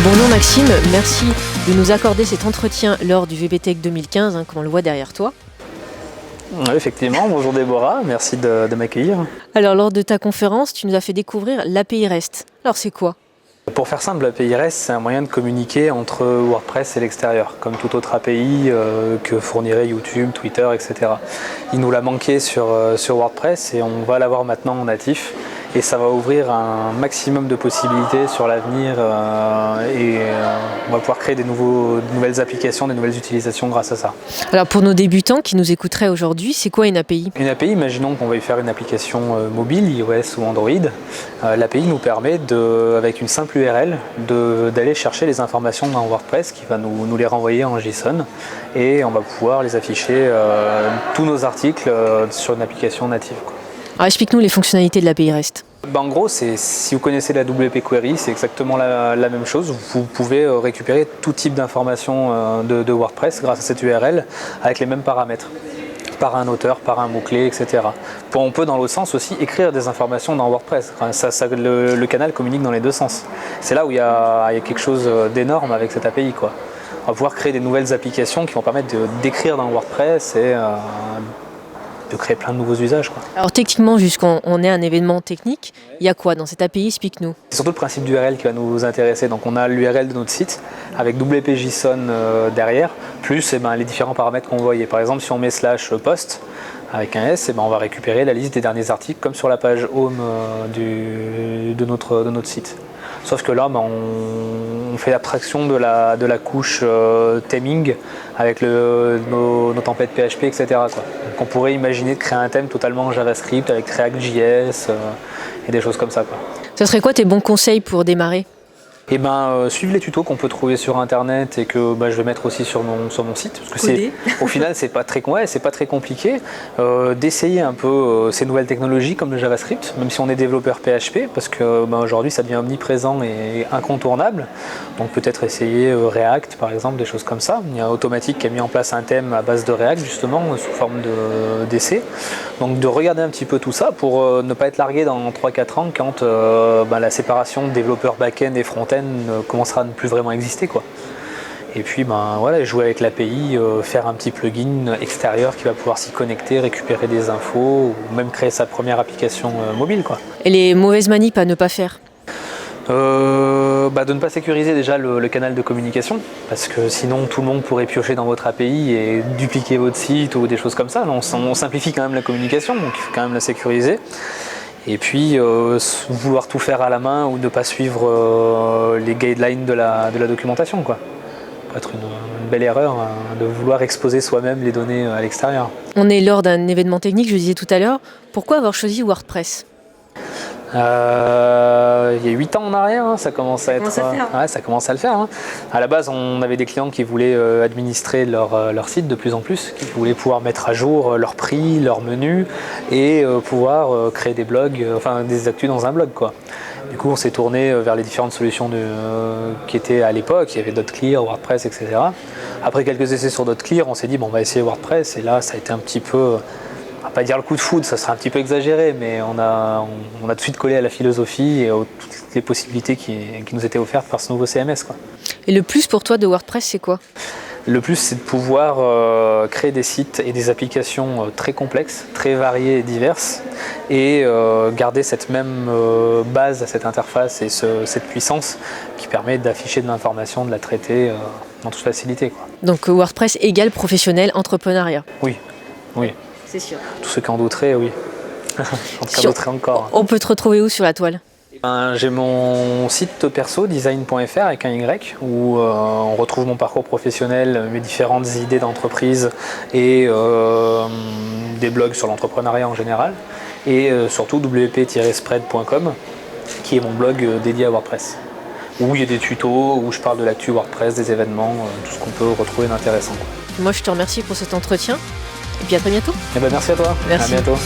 Bonjour Maxime, merci de nous accorder cet entretien lors du VBTech 2015, comme on le voit derrière toi. Oui, effectivement, bonjour Déborah, merci de m'accueillir. Alors lors de ta conférence, tu nous as fait découvrir l'API REST. Alors c'est quoi ? Pour faire simple, l'API REST, c'est un moyen de communiquer entre WordPress et l'extérieur, comme toute autre API que fournirait YouTube, Twitter, etc. Il nous l'a manqué sur WordPress et on va l'avoir maintenant en natif. Et ça va ouvrir un maximum de possibilités sur l'avenir on va pouvoir créer de nouvelles applications, des nouvelles utilisations grâce à ça. Alors pour nos débutants qui nous écouteraient aujourd'hui, c'est quoi une API ? Une API, imaginons qu'on veuille faire une application mobile, iOS ou Android. L'API nous permet, avec une simple URL, d'aller chercher les informations dans WordPress qui va nous les renvoyer en JSON et on va pouvoir les afficher, tous nos articles sur une application native, quoi. Alors explique-nous les fonctionnalités de l'API REST. En gros, si vous connaissez la WP Query, c'est exactement la même chose. Vous pouvez récupérer tout type d'informations de WordPress grâce à cette URL avec les mêmes paramètres, par un auteur, par un mot-clé, etc. On peut dans l'autre sens aussi écrire des informations dans WordPress. Le canal communique dans les deux sens. C'est là où il y a quelque chose d'énorme avec cette API, quoi. On va pouvoir créer des nouvelles applications qui vont permettre d'écrire dans WordPress et de créer plein de nouveaux usages, quoi. Alors techniquement, jusqu'on ait un événement technique, il y a quoi dans cette API ? Explique-nous. C'est surtout le principe d'URL qui va nous intéresser. Donc on a l'URL de notre site avec WP-JSON derrière, plus les différents paramètres qu'on voyait. Par exemple, si on met /post avec un S, on va récupérer la liste des derniers articles comme sur la page home de notre site. Sauf que là, on fait abstraction de la couche theming avec nos templates PHP, etc., quoi. Donc on pourrait imaginer de créer un thème totalement en JavaScript avec React.js et des choses comme ça, quoi. Ce serait quoi tes bons conseils pour démarrer ? Suivez les tutos qu'on peut trouver sur internet et que je vais mettre aussi sur mon site, parce que au final c'est pas très compliqué d'essayer un peu ces nouvelles technologies comme le JavaScript, même si on est développeur PHP, parce que aujourd'hui ça devient omniprésent et incontournable. Donc peut-être essayer React par exemple, des choses comme ça. Il y a Automatic qui a mis en place un thème à base de React justement sous forme d'essai. Donc de regarder un petit peu tout ça pour ne pas être largué dans 3-4 ans quand la séparation développeur back-end et front-end commencera à ne plus vraiment exister, quoi. Et puis jouer avec l'API, faire un petit plugin extérieur qui va pouvoir s'y connecter, récupérer des infos ou même créer sa première application mobile, quoi. Et les mauvaises manips à ne pas faire ? De ne pas sécuriser déjà le canal de communication, parce que sinon tout le monde pourrait piocher dans votre API et dupliquer votre site ou des choses comme ça. On simplifie quand même la communication, donc il faut quand même la sécuriser. Et puis vouloir tout faire à la main ou ne pas suivre les guidelines de la documentation, quoi. Ça peut être une belle erreur de vouloir exposer soi-même les données à l'extérieur. On est lors d'un événement technique, je disais tout à l'heure. Pourquoi avoir choisi WordPress ? Il y a 8 ans en arrière, ça commence à ça commence à le faire. À la base, on avait des clients qui voulaient administrer leur site de plus en plus, qui voulaient pouvoir mettre à jour leur prix, leur menu et pouvoir créer des blogs, des actus dans un blog, quoi. Du coup, on s'est tourné vers les différentes solutions qui étaient à l'époque. Il y avait Dotclear, WordPress, etc. Après quelques essais sur Dotclear, on s'est dit on va essayer WordPress, et là ça a été un petit peu, on va pas dire le coup de foudre, ça serait un petit peu exagéré, mais on a tout de suite collé à la philosophie et à toutes les possibilités qui nous étaient offertes par ce nouveau CMS, quoi. Et le plus pour toi de WordPress, c'est quoi ? Le plus, c'est de pouvoir créer des sites et des applications très complexes, très variées et diverses, et garder cette même base, cette interface et cette puissance qui permet d'afficher de l'information, de la traiter en toute facilité, quoi. Donc WordPress égale professionnel, entrepreneuriat. Oui. C'est sûr. Tous ceux qui en douteraient, oui. En tout cas, douteraient encore. On peut te retrouver où sur la toile ? J'ai mon site perso, design.fr avec un Y, où on retrouve mon parcours professionnel, mes différentes idées d'entreprise et des blogs sur l'entrepreneuriat en général. Et surtout wp-spread.com, qui est mon blog dédié à WordPress, où il y a des tutos, où je parle de l'actu WordPress, des événements, tout ce qu'on peut retrouver d'intéressant. Moi, je te remercie pour cet entretien. Et puis à très bientôt. Merci à toi. Merci. À bientôt.